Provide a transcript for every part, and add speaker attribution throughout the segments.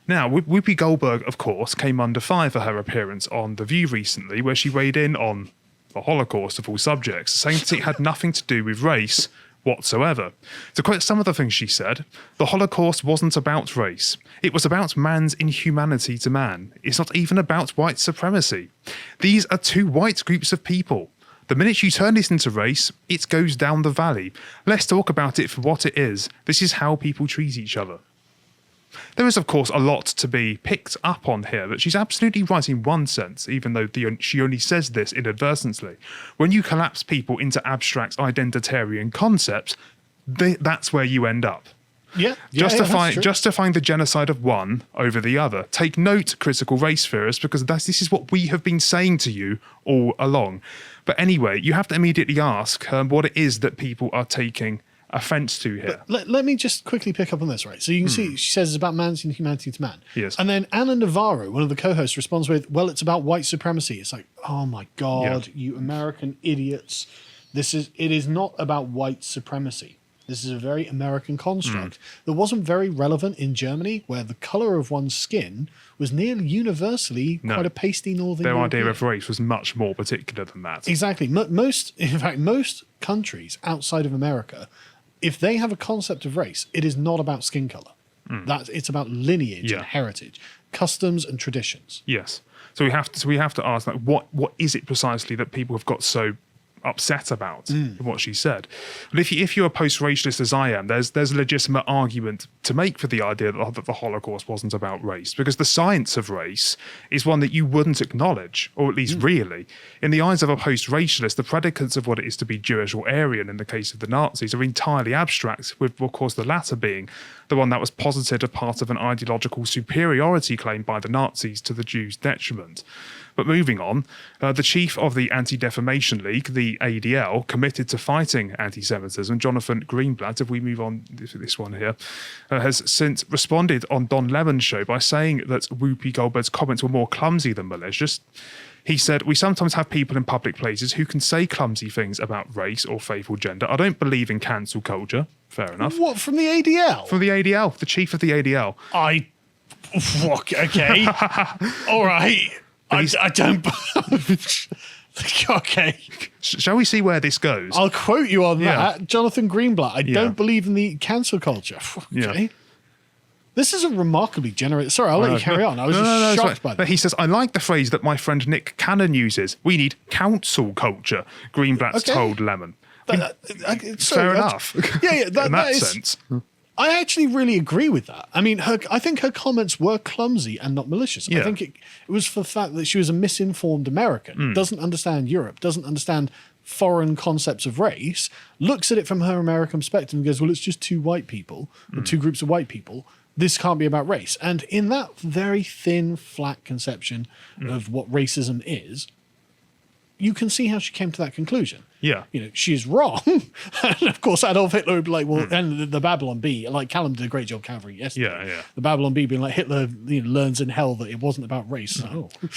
Speaker 1: Now, Whoopi Goldberg, of course, came under fire for her appearance on The View recently, where she weighed in on the Holocaust of all subjects, saying that it had nothing to do with race whatsoever. To quote some of the things she said, the Holocaust wasn't about race. It was about man's inhumanity to man. It's not even about white supremacy. These are two white groups of people. The minute you turn this into race, it goes down the valley. Let's talk about it for what it is. This is how people treat each other. There is, of course, a lot to be picked up on here, but she's absolutely right in one sense, even though she only says this inadvertently. When you collapse people into abstract identitarian concepts, that's where you end up. Justifying the genocide of one over the other. Take note, critical race theorists, because this is what we have been saying to you all along. But anyway, you have to immediately ask what it is that people are taking offence to here.
Speaker 2: Let me just quickly pick up on this, right? So you can see she says it's about man's inhumanity to man.
Speaker 1: Yes.
Speaker 2: And then Anna Navarro, one of the co-hosts, responds with, well, it's about white supremacy. It's like, oh my God, you American idiots. It is not about white supremacy. This is a very American construct that wasn't very relevant in Germany, where the colour of one's skin was nearly universally quite a pasty northern
Speaker 1: Their
Speaker 2: European.
Speaker 1: idea of race was much more particular than that.
Speaker 2: Exactly. Most countries outside of America, if they have a concept of race, it is not about skin colour. It's about lineage and heritage, customs and traditions.
Speaker 1: Yes. So we have to ask, like, what is it precisely that people have got so upset about in what she said? And if you're a post-racialist as I am, there's a legitimate argument to make for the idea that the Holocaust wasn't about race, because the science of race is one that you wouldn't acknowledge, or at least really. In the eyes of a post-racialist, the predicates of what it is to be Jewish or Aryan in the case of the Nazis are entirely abstract, with, of course, the latter being the one that was posited as part of an ideological superiority claim by the Nazis to the Jews' detriment. But moving on, the chief of the Anti-Defamation League, the ADL, committed to fighting anti-Semitism, Jonathan Greenblatt, if we move on to this one here, has since responded on Don Lemon's show by saying that Whoopi Goldberg's comments were more clumsy than malicious. He said, "We sometimes have people in public places who can say clumsy things about race or faith or gender. I don't believe in cancel culture." Fair enough.
Speaker 2: What, from the ADL?
Speaker 1: From the ADL, the chief of the ADL.
Speaker 2: Okay. All right. I don't... Okay.
Speaker 1: Shall we see where this goes?
Speaker 2: I'll quote you on that. Jonathan Greenblatt, I don't believe in the cancel culture. Okay.
Speaker 1: Yeah.
Speaker 2: This is a remarkably generous... Sorry, I'll let you carry on. I was just shocked by that.
Speaker 1: But he says, "I like the phrase that my friend Nick Cannon uses. We need council culture," Greenblatt told Lemon. Fair enough.
Speaker 2: Yeah,
Speaker 1: in that sense.
Speaker 2: I actually really agree with that. I mean, I think her comments were clumsy and not malicious.
Speaker 1: Yeah.
Speaker 2: I think it was for the fact that she was a misinformed American, doesn't understand Europe, doesn't understand foreign concepts of race, looks at it from her American perspective and goes, well, it's just two white people, or two groups of white people. This can't be about race. And in that very thin, flat conception of what racism is, you can see how she came to that conclusion.
Speaker 1: Yeah.
Speaker 2: You know, she's wrong. And of course, Adolf Hitler would be like, well, and the Babylon Bee, like Callum did a great job covering yesterday.
Speaker 1: Yeah.
Speaker 2: The Babylon Bee being like, Hitler learns in hell that it wasn't about race.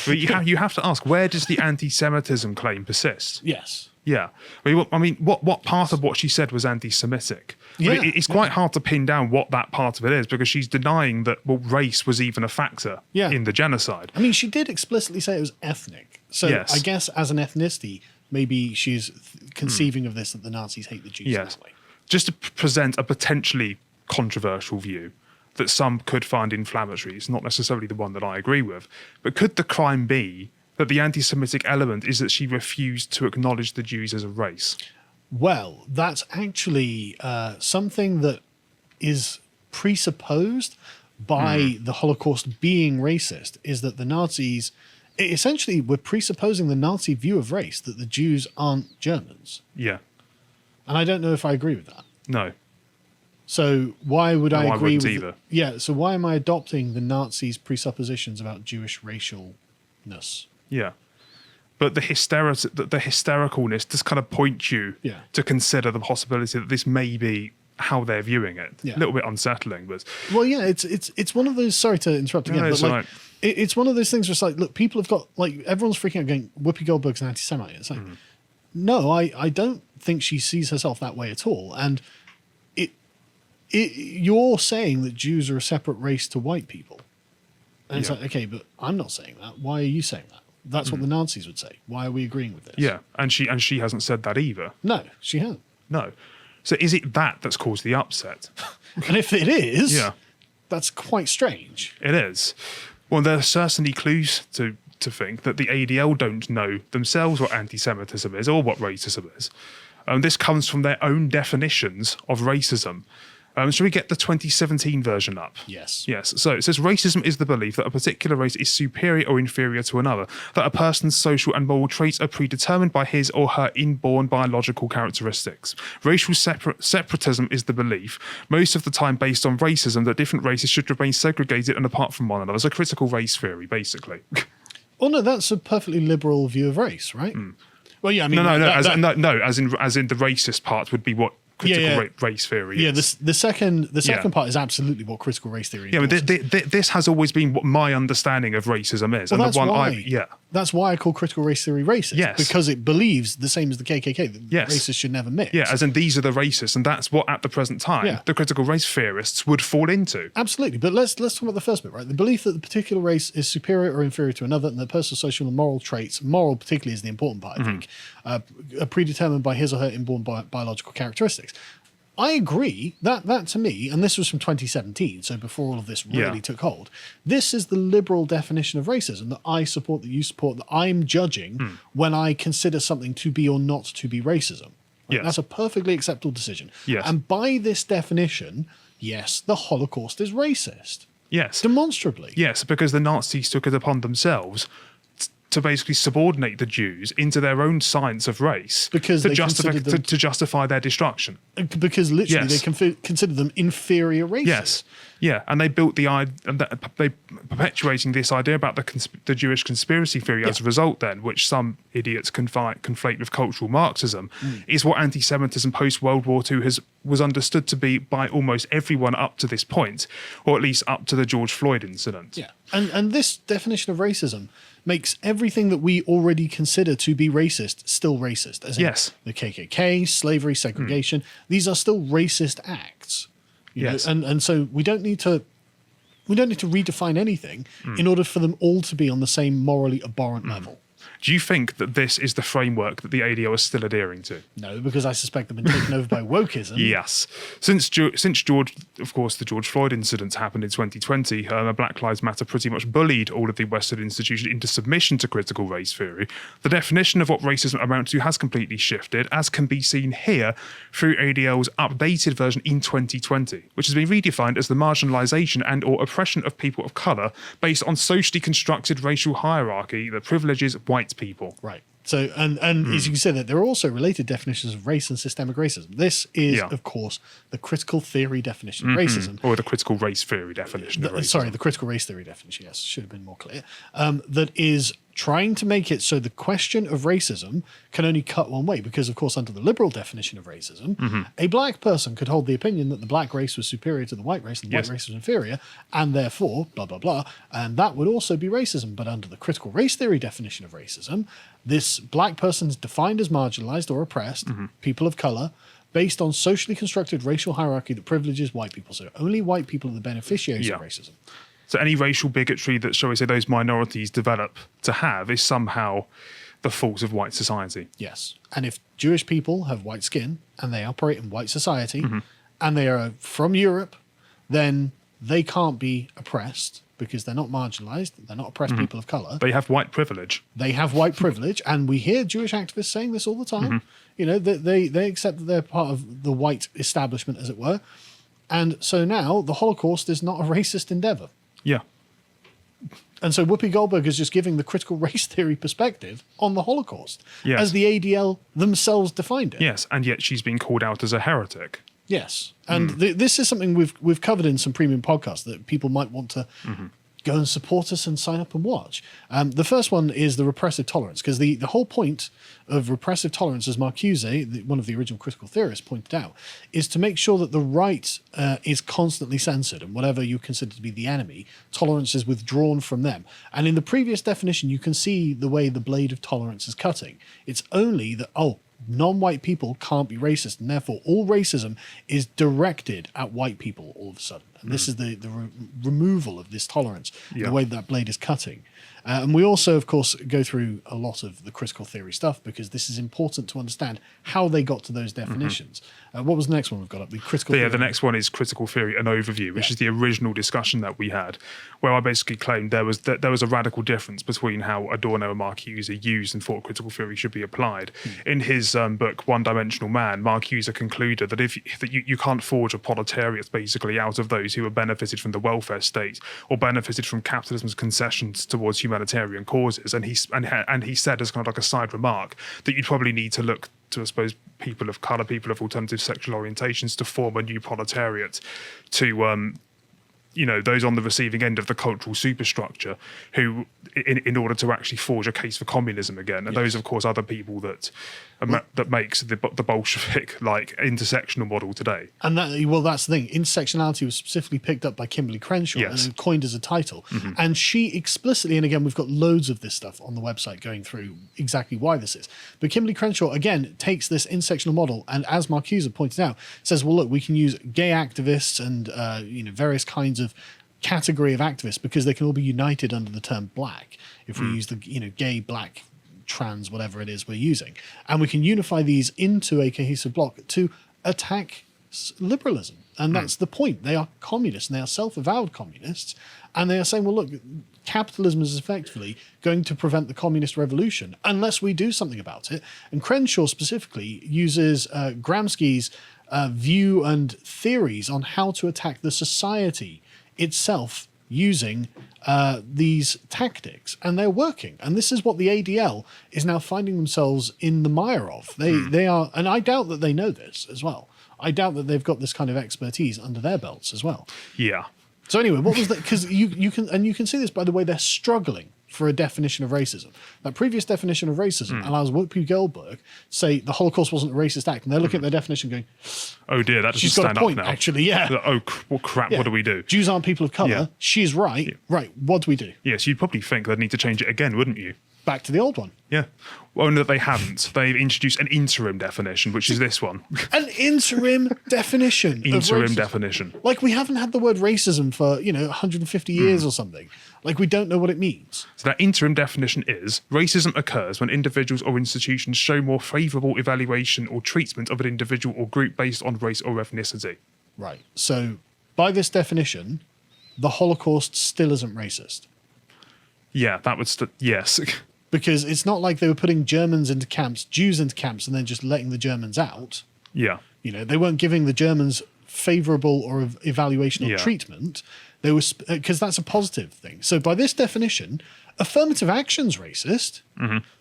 Speaker 1: But you have to ask, where does the anti-Semitism claim persist?
Speaker 2: Yes.
Speaker 1: Yeah. I mean, what part of what she said was anti-Semitic?
Speaker 2: Yeah.
Speaker 1: It's quite hard to pin down what that part of it is, because she's denying that, race was even a factor in the genocide.
Speaker 2: I mean, she did explicitly say it was ethnic. So I guess as an ethnicity, maybe she's conceiving of this, that the Nazis hate the Jews that way.
Speaker 1: Just to present a potentially controversial view that some could find inflammatory. It's not necessarily the one that I agree with. But could the crime be that the anti-Semitic element is that she refused to acknowledge the Jews as a race?
Speaker 2: Well, that's actually something that is presupposed by the Holocaust being racist, is that the Nazis... Essentially, we're presupposing the Nazi view of race, that the Jews aren't Germans.
Speaker 1: Yeah.
Speaker 2: And I don't know if I agree with that.
Speaker 1: No.
Speaker 2: So why would I agree with...
Speaker 1: either.
Speaker 2: So why am I adopting the Nazis' presuppositions about Jewish racialness?
Speaker 1: Yeah. But the hystericalness just kind of points you to consider the possibility that this may be how they're viewing it. Yeah. A little bit unsettling, but...
Speaker 2: Well, yeah, it's one of those... Sorry to interrupt again, but like... Right. It's one of those things where it's like, look, people have got, like, everyone's freaking out going, Whoopi Goldberg's an anti-Semite. It's like, no, I don't think she sees herself that way at all. And you're saying that Jews are a separate race to white people. And it's like, okay, but I'm not saying that. Why are you saying that? That's what the Nazis would say. Why are we agreeing with this?
Speaker 1: Yeah, and she hasn't said that either.
Speaker 2: No, she hasn't.
Speaker 1: No. So is it that's caused the upset?
Speaker 2: And if it is,
Speaker 1: Yeah.
Speaker 2: that's quite strange.
Speaker 1: It is. Well, there are certainly clues to think that the ADL don't know themselves what anti-Semitism is or what racism is. This comes from their own definitions of racism. Shall we get the 2017 version up?
Speaker 2: Yes.
Speaker 1: Yes. So it says racism is the belief that a particular race is superior or inferior to another, that a person's social and moral traits are predetermined by his or her inborn biological characteristics. Racial separatism is the belief, most of the time based on racism, that different races should remain segregated and apart from one another. It's a critical race theory, basically.
Speaker 2: Well, no, that's a perfectly liberal view of race, right? Well, yeah, I mean...
Speaker 1: As in the racist part would be what critical race theory is.
Speaker 2: The second part is absolutely what critical race theory is.
Speaker 1: Yeah, but this has always been what my understanding of racism is.
Speaker 2: Well,
Speaker 1: and
Speaker 2: that's why I call critical race theory racist.
Speaker 1: Yes.
Speaker 2: Because it believes the same as the KKK, that racists should never mix.
Speaker 1: Yeah, as in these are the racists, and that's what at the present time the critical race theorists would fall into.
Speaker 2: Absolutely. But let's talk about the first bit, right? The belief that the particular race is superior or inferior to another, and the person's social and moral traits, moral particularly is the important part, I think, are predetermined by his or her inborn biological characteristics. I agree that to me, and this was from 2017, so before all of this really took hold, this is the liberal definition of racism that I support, that you support, that I'm judging when I consider something to be or not to be racism. Right?
Speaker 1: Yes.
Speaker 2: That's a perfectly acceptable decision.
Speaker 1: Yes.
Speaker 2: And by this definition, yes, the Holocaust is racist.
Speaker 1: Yes.
Speaker 2: Demonstrably.
Speaker 1: Yes, because the Nazis took it upon themselves to basically subordinate the Jews into their own science of race
Speaker 2: because
Speaker 1: to justify their destruction.
Speaker 2: Because literally they consider them inferior races.
Speaker 1: Yes, yeah, and they built they perpetuating this idea about the Jewish conspiracy theory as a result. Then, which some idiots conflate with cultural Marxism, is what anti-Semitism post World War II was understood to be by almost everyone up to this point, or at least up to the George Floyd incident.
Speaker 2: Yeah, and this definition of racism makes everything that we already consider to be racist still racist. As in the KKK, slavery, segregation. These are still racist acts. You know? And so we don't need to redefine anything in order for them all to be on the same morally abhorrent level.
Speaker 1: Do you think that this is the framework that the ADL is still adhering to?
Speaker 2: No, because I suspect they've been taken over by wokeism.
Speaker 1: Yes. Since George, of course, the George Floyd incident happened in 2020, Black Lives Matter pretty much bullied all of the Western institutions into submission to critical race theory. The definition of what racism amounts to has completely shifted, as can be seen here through ADL's updated version in 2020, which has been redefined as the marginalisation and or oppression of people of colour based on socially constructed racial hierarchy that privileges white people.
Speaker 2: Right. So, and as you can see, that there are also related definitions of race and systemic racism. This is, of course, the critical theory definition of racism.
Speaker 1: Or the critical race theory definition of racism.
Speaker 2: Sorry, the critical race theory definition, yes, should have been more clear. That is trying to make it so the question of racism can only cut one way, because, of course, under the liberal definition of racism, a black person could hold the opinion that the black race was superior to the white race and the white race was inferior, and therefore, blah, blah, blah, and that would also be racism. But under the critical race theory definition of racism, this black person is defined as marginalized or oppressed, people of color, based on socially constructed racial hierarchy that privileges white people. So only white people are the beneficiaries of racism.
Speaker 1: So any racial bigotry that, shall we say, those minorities develop to have is somehow the fault of white society.
Speaker 2: Yes. And if Jewish people have white skin and they operate in white society and they are from Europe, then they can't be oppressed because they're not marginalized. They're not oppressed people of color.
Speaker 1: They have white privilege.
Speaker 2: They have white privilege. And we hear Jewish activists saying this all the time. You know, they accept that they're part of the white establishment, as it were. And so now the Holocaust is not a racist endeavor.
Speaker 1: Yeah.
Speaker 2: And so Whoopi Goldberg is just giving the critical race theory perspective on the Holocaust as the ADL themselves defined it.
Speaker 1: Yes, and yet she's been called out as a heretic.
Speaker 2: Yes. And this is something we've covered in some premium podcasts that people might want to go and support us and sign up and watch. The first one is the repressive tolerance, because the whole point of repressive tolerance, as Marcuse, one of the original critical theorists, pointed out, is to make sure that the right is constantly censored, and whatever you consider to be the enemy, tolerance is withdrawn from them. And in the previous definition, you can see the way the blade of tolerance is cutting. It's only that, non-white people can't be racist, and therefore all racism is directed at white people all of a sudden. And this is the removal of this tolerance,
Speaker 1: Yeah.
Speaker 2: the way that blade is cutting. And we also, of course, go through a lot of the critical theory stuff because this is important to understand how they got to those definitions. What was the next one we've got up? The critical theory.
Speaker 1: The next one is critical theory, an overview, which is the original discussion that we had, where I basically claimed there was a radical difference between how Adorno and Marcuse used and thought critical theory should be applied. In his book One Dimensional Man, Marcuse concluded that you can't forge a proletariat basically out of those who have benefited from the welfare state or benefited from capitalism's concessions towards humanitarian causes. And he said as kind of like a side remark that you'd probably need to look to, I suppose, people of colour, people of alternative sexual orientations to form a new proletariat to those on the receiving end of the cultural superstructure who, in order to actually forge a case for communism again. And those, of course, are the people that makes the Bolshevik, like, intersectional model today.
Speaker 2: And that's the thing. Intersectionality was specifically picked up by Kimberly Crenshaw and coined as a title. And she explicitly, and again, we've got loads of this stuff on the website going through exactly why this is. But Kimberly Crenshaw, again, takes this intersectional model and, as Marcuse pointed out, says, well, look, we can use gay activists and various kinds of category of activists because they can all be united under the term black if we use the gay, black, trans, whatever it is we're using, and we can unify these into a cohesive block to attack liberalism. And that's the point. They are communists and they are self-avowed communists, and they are saying, well, look, capitalism is effectively going to prevent the communist revolution unless we do something about it. And Crenshaw specifically uses Gramsci's view and theories on how to attack the society itself using these tactics, and they're working. And this is what the ADL is now finding themselves in the mire of. They are, and I doubt that they know this as well. I doubt that they've got this kind of expertise under their belts as well.
Speaker 1: Yeah.
Speaker 2: So anyway, what was that? Because you can see this by the way they're struggling for a definition of racism. That previous definition of racism allows Whoopi Goldberg to say the Holocaust wasn't a racist act, and they're looking at their definition going,
Speaker 1: oh dear, that doesn't
Speaker 2: she's got
Speaker 1: stand
Speaker 2: a point,
Speaker 1: up now.
Speaker 2: actually, yeah.
Speaker 1: Oh, well, crap, what do we do?
Speaker 2: Jews aren't people of colour.
Speaker 1: Yeah.
Speaker 2: She's right.
Speaker 1: Yeah.
Speaker 2: Right, what do we do?
Speaker 1: Yes, you'd probably think they'd need to change it again, wouldn't you?
Speaker 2: Back to the old one.
Speaker 1: Yeah. Well, only that they haven't. They've introduced an interim definition, which is this one.
Speaker 2: An interim definition.
Speaker 1: Interim
Speaker 2: of racism.
Speaker 1: definition.
Speaker 2: Like, we haven't had the word racism for, 150 years or something. Like, we don't know what it means.
Speaker 1: So that interim definition is, racism occurs when individuals or institutions show more favourable evaluation or treatment of an individual or group based on race or ethnicity.
Speaker 2: Right. So, by this definition, the Holocaust still isn't racist.
Speaker 1: Yeah, that would... yes.
Speaker 2: Because it's not like they were putting Germans into camps, Jews into camps, and then just letting the Germans out.
Speaker 1: Yeah.
Speaker 2: They weren't giving the Germans favourable or evaluation or treatment. They were, because that's a positive thing. So by this definition, affirmative action's racist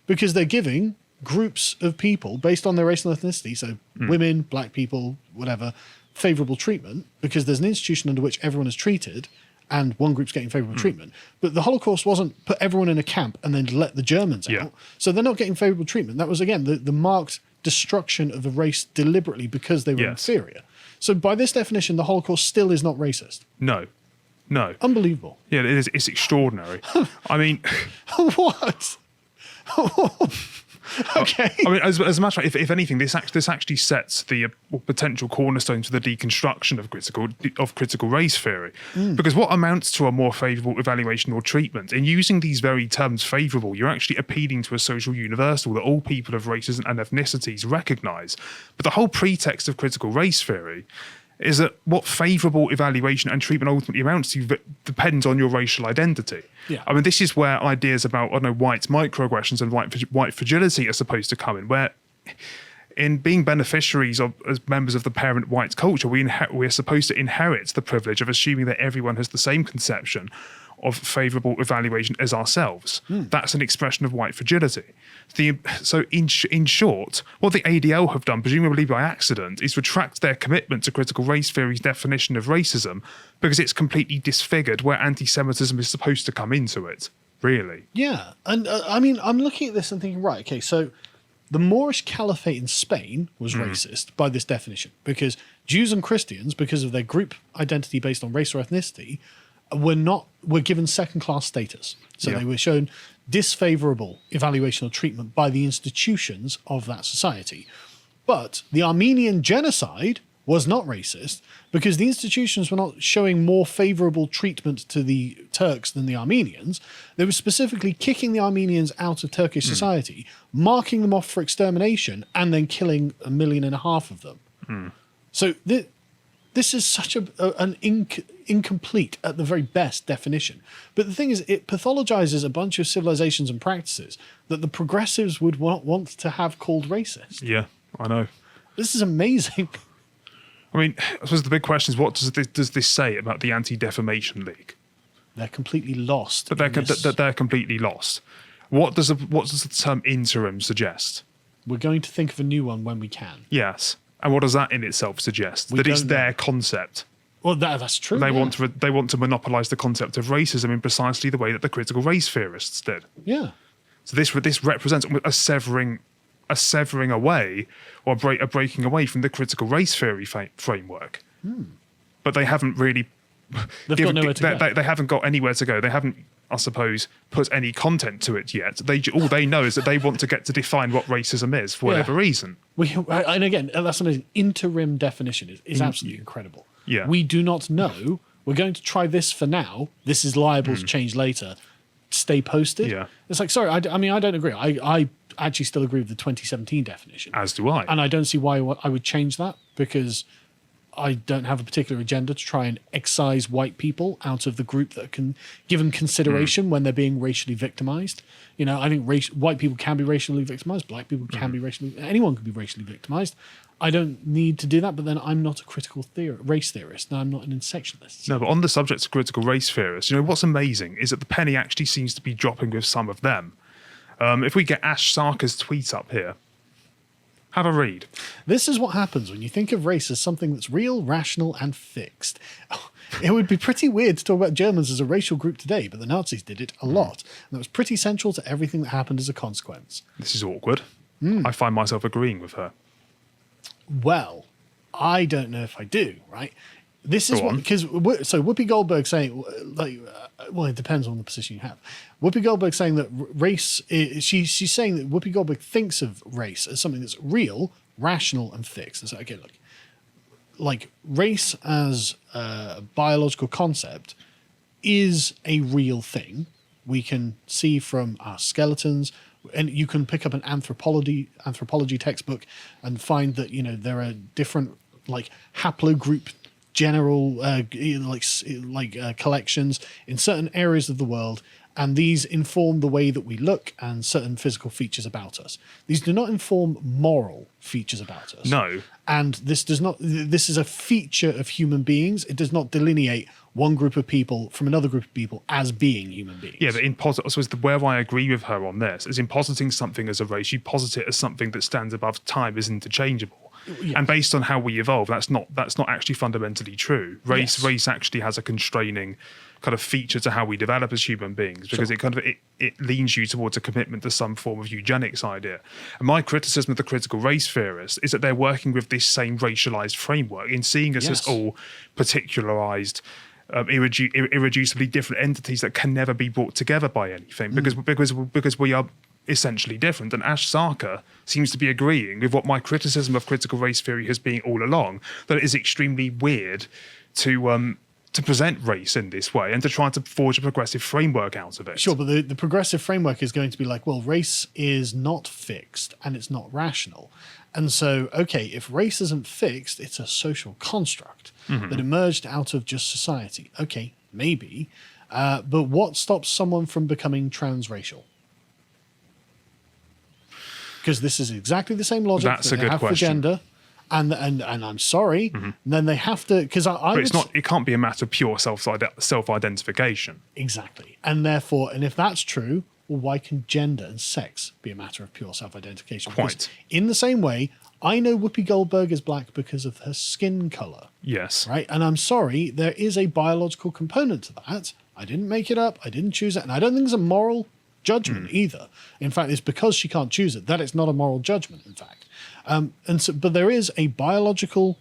Speaker 2: because they're giving groups of people based on their race and ethnicity, so women, black people, whatever, favourable treatment because there's an institution under which everyone is treated and one group's getting favourable treatment. But the Holocaust wasn't put everyone in a camp and then let the Germans out. So they're not getting favourable treatment. That was, again, the marked destruction of the race deliberately because they were inferior. So by this definition, the Holocaust still is not racist.
Speaker 1: No.
Speaker 2: Unbelievable.
Speaker 1: Yeah, it is. It's extraordinary. I mean...
Speaker 2: What? Okay.
Speaker 1: I mean, as a matter of fact, if anything, this actually sets the potential cornerstone for the deconstruction of critical race theory. Because what amounts to a more favourable evaluation or treatment, in using these very terms favourable, you're actually appealing to a social universal that all people of races and ethnicities recognise. But the whole pretext of critical race theory is that what favourable evaluation and treatment ultimately amounts to depends on your racial identity.
Speaker 2: Yeah.
Speaker 1: I mean, this is where ideas about, white microaggressions and white fragility are supposed to come in, where in being beneficiaries as members of the parent white culture, we're supposed to inherit the privilege of assuming that everyone has the same conception of favourable evaluation as ourselves. That's an expression of white fragility. So in short, what the ADL have done, presumably by accident, is retract their commitment to critical race theory's definition of racism because it's completely disfigured where anti-Semitism is supposed to come into it, really.
Speaker 2: Yeah. And I mean, I'm looking at this and thinking, right, okay, so the Moorish Caliphate in Spain was racist by this definition because Jews and Christians, because of their group identity based on race or ethnicity, were given second-class status. So they were shown disfavourable evaluation or treatment by the institutions of that society. But the Armenian genocide was not racist because the institutions were not showing more favorable treatment to the Turks than the Armenians. They were specifically kicking the Armenians out of Turkish society, marking them off for extermination, and then killing 1.5 million of them. So this is such an incomplete, at the very best, definition. But the thing is, it pathologizes a bunch of civilizations and practices that the progressives would want to have called racist.
Speaker 1: Yeah, I know.
Speaker 2: This is amazing.
Speaker 1: I mean, I suppose the big question is, what does this say about the Anti-Defamation League?
Speaker 2: They're completely lost.
Speaker 1: That they're completely lost. What does the term interim suggest?
Speaker 2: We're going to think of a new one when we can.
Speaker 1: Yes. And what does that in itself suggest? That it's their concept.
Speaker 2: Well, that's true.
Speaker 1: They want to monopolise the concept of racism in precisely the way that the critical race theorists did.
Speaker 2: Yeah.
Speaker 1: So this represents a severing away, or a breaking away from the critical race theory framework. But they haven't really.
Speaker 2: Got nowhere to go.
Speaker 1: They haven't got anywhere to go. They haven't, I suppose, put any content to it yet. All they know is that they want to get to define what racism is for whatever reason.
Speaker 2: And again, that's amazing. Interim definition is absolutely incredible.
Speaker 1: Yeah.
Speaker 2: We do not know. We're going to try this for now. This is liable to change later. Stay posted.
Speaker 1: Yeah.
Speaker 2: It's like, sorry, I mean, I don't agree. I actually still agree with the 2017 definition.
Speaker 1: As do I.
Speaker 2: And I don't see why I would change that, because I don't have a particular agenda to try and excise white people out of the group that can give them consideration when they're being racially victimized. You know, I think white people can be racially victimized. Black people can be anyone can be racially victimized. I don't need to do that, but then I'm not a critical race theorist, and I'm not an intersectionalist. So.
Speaker 1: No, but on the subject of critical race theorists, what's amazing is that the penny actually seems to be dropping with some of them. If we get Ash Sarkar's tweet up here, have a read.
Speaker 2: This is what happens when you think of race as something that's real, rational, and fixed. It would be pretty weird to talk about Germans as a racial group today, but the Nazis did it a lot. And that was pretty central to everything that happened as a consequence.
Speaker 1: This is awkward. I find myself agreeing with her.
Speaker 2: Well, I don't know if I do, right? This is because Whoopi Goldberg saying, well, it depends on the position you have. Whoopi Goldberg saying that race, she's saying that Whoopi Goldberg thinks of race as something that's real, rational, and fixed. And so, okay, like race as a biological concept is a real thing. We can see from our skeletons, and you can pick up an anthropology textbook and find that there are different haplogroup general collections in certain areas of the world, and these inform the way that we look and certain physical features about us. These do not inform moral features about us.
Speaker 1: No.
Speaker 2: And this is a feature of human beings. It does not delineate one group of people from another group of people as being human beings.
Speaker 1: Yeah, but where I agree with her on this is in positing something as a race, you posit it as something that stands above time, is interchangeable. Yeah. And based on how we evolve, that's not actually fundamentally true. Race actually has a constraining kind of feature to how we develop as human beings, because it leans you towards a commitment to some form of eugenics idea. And my criticism of the critical race theorists is that they're working with this same racialized framework in seeing us as all particularized, irreducibly different entities that can never be brought together by anything, because we are essentially different. And Ash Sarkar seems to be agreeing with what my criticism of critical race theory has been all along, that it is extremely weird to present race in this way and to try to forge a progressive framework out of it.
Speaker 2: Sure, but the progressive framework is going to be like, well, race is not fixed and it's not rational. And so, okay, if race isn't fixed, it's a social construct that emerged out of just society. Okay, maybe. But what stops someone from becoming transracial? Because this is exactly the same logic
Speaker 1: that they have
Speaker 2: for gender. And I'm sorry, and then they have to, because
Speaker 1: but it's not. It can't be a matter of pure self-identification.
Speaker 2: Exactly, and therefore, and if that's true, well, why can gender and sex be a matter of pure self-identification?
Speaker 1: Quite.
Speaker 2: Because in the same way, I know Whoopi Goldberg is black because of her skin color.
Speaker 1: Yes.
Speaker 2: Right, and I'm sorry, there is a biological component to that. I didn't make it up. I didn't choose it, and I don't think it's a moral judgment either. In fact, it's because she can't choose it that it's not a moral judgment. In fact. But there is a biological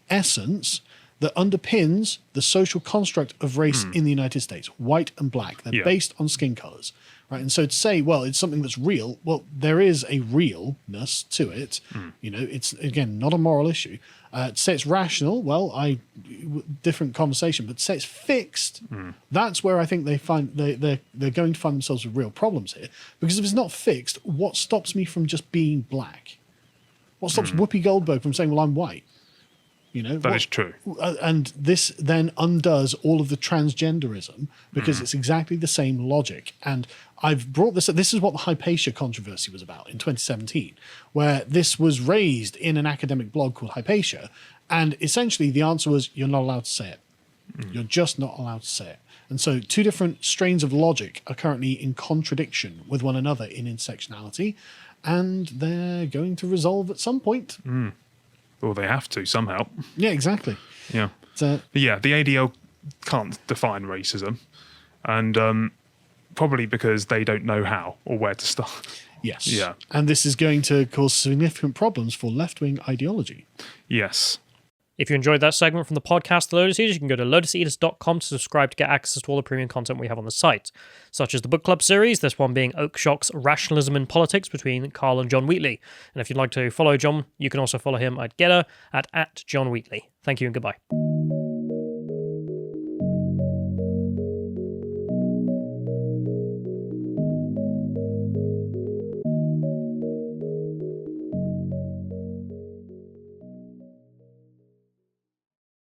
Speaker 2: essence that underpins the social construct of race in the United States, white and black. They're based on skin colors. right? And so to say, well, it's something that's real, well, there is a realness to it. You know, it's, again, not a moral issue. To say it's rational, well, different conversation, but to say it's fixed, that's where I think they're going to find themselves with real problems here. Because if it's not fixed, what stops me from just being black? What stops Whoopi Goldberg from saying, well, I'm white? You know,
Speaker 1: That is true.
Speaker 2: And this then undoes all of the transgenderism because it's exactly the same logic. And I've brought this up. This is what the Hypatia controversy was about in 2017, where this was raised in an academic blog called Hypatia. And essentially the answer was, you're not allowed to say it. You're just not allowed to say it. And so two different strains of logic are currently in contradiction with one another in intersectionality, and they're going to resolve at some point.
Speaker 1: Well, they have to somehow.
Speaker 2: Yeah, exactly.
Speaker 1: Yeah.
Speaker 2: So,
Speaker 1: But yeah, the ADL can't define racism, and probably because they don't know how or where to start.
Speaker 2: yes.
Speaker 1: Yeah.
Speaker 2: And this is going to cause significant problems for left-wing ideology.
Speaker 1: Yes.
Speaker 3: If you enjoyed that segment from the podcast, The Lotus Eaters, you can go to lotuseaters.com to subscribe to get access to all the premium content we have on the site, such as the book club series, this one being Oakeshock's Rationalism in Politics between Carl and John Wheatley. And if you'd like to follow John, you can also follow him at Getter at John Wheatley. Thank you and goodbye.